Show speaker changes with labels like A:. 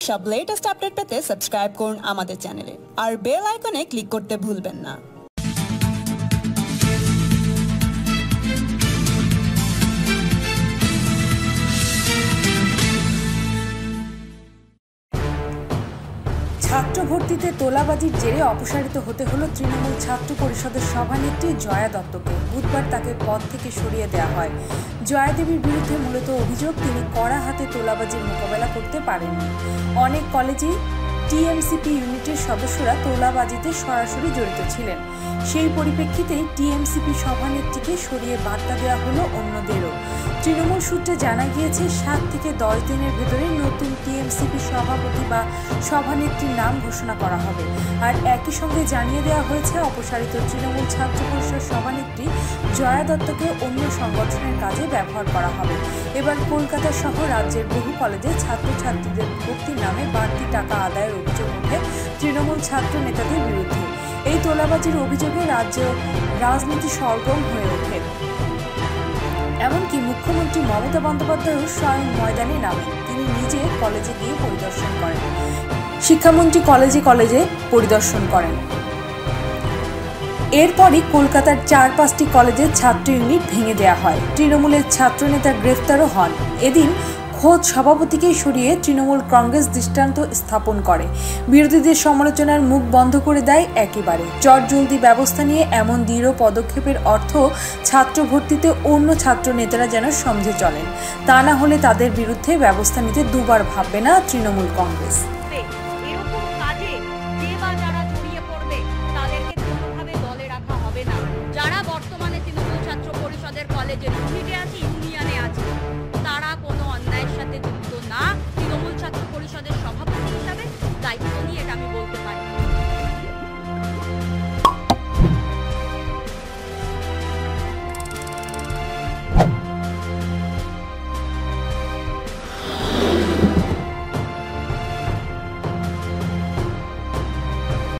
A: সব latest update পেতে subscribe করুন আমাদের চ্যানেলে আর বেল আইকনে ক্লিক করতে ভুলবেন না।
B: ছাত্র ভর্তিতে তোলাবাজির জেরে অপসারিত হতে হলো তৃণমূল ছাত্র পরিষদের সভানেত্রী জয়া দত্তকে। বুধবার তাকে পদ থেকে সরিয়ে দেওয়া হয়। জয়া দেবীর বিরুদ্ধে মূলত অভিযোগ, তিনি কড়া হাতে তোলাবাজির মোকাবেলা করতে পারেননি। অনেক কলেজেই টিএমসিপি ইউনিটের সদস্যরা তোলাবাজিতে সরাসরি জড়িত ছিলেন। সেই পরিপ্রেক্ষিতেই টিএমসিপি সভানেত্রীকে সরিয়ে বার্তা দেওয়া হলো অন্যদেরও। তৃণমূল সূত্রে জানা গিয়েছে 7 থেকে 10 দিনের ভেতরে নতুন টিএমসিপি সভাপতি বা সভানেত্রীর নাম ঘোষণা করা হবে। আর একই সঙ্গে জানিয়ে দেওয়া হয়েছে অপসারিত তৃণমূল ছাত্র পরিষদ সভানেত্রী জয়া দত্তকে অন্য সংগঠনের কাজে ব্যবহার করা হবে। এবার কলকাতা সহ রাজ্যের বহু কলেজে ছাত্রছাত্রীদের ভর্তির নামে বাড়তি টাকা আদায়ের অভিযোগ ওঠে তৃণমূল ছাত্র নেতাদের বিরুদ্ধে। এই তোলাবাজির অভিযোগে রাজ্য রাজনীতি সরগরম হয়ে ওঠে। এমনকি মুখ্যমন্ত্রী মমতা বন্দ্যোপাধ্যায়ও স্বয়ং ময়দানে নামেন। তিনি নিজে কলেজে গিয়ে পরিদর্শন করেন। শিক্ষামন্ত্রী কলেজে কলেজে পরিদর্শন করেন। এরপরই কলকাতার 4-5টি কলেজের ছাত্র ইউনিট ভেঙে দেওয়া হয়। তৃণমূলের ছাত্রনেতা গ্রেফতারও হন। এদিন খোদ সভাপতিকেই সরিয়ে তৃণমূল কংগ্রেস দৃষ্টান্ত স্থাপন করে। বিরোধীদের সমালোচনার মুখ বন্ধ করে দেয় একেবারে। চটজলদি ব্যবস্থা নিয়ে এমন দৃঢ় পদক্ষেপের অর্থ ছাত্র ভর্তিতে অন্য ছাত্র নেতারা যেন সমঝে চলেন। তা না হলে তাদের বিরুদ্ধে ব্যবস্থা নিতে দুবার ভাববে না তৃণমূল কংগ্রেস।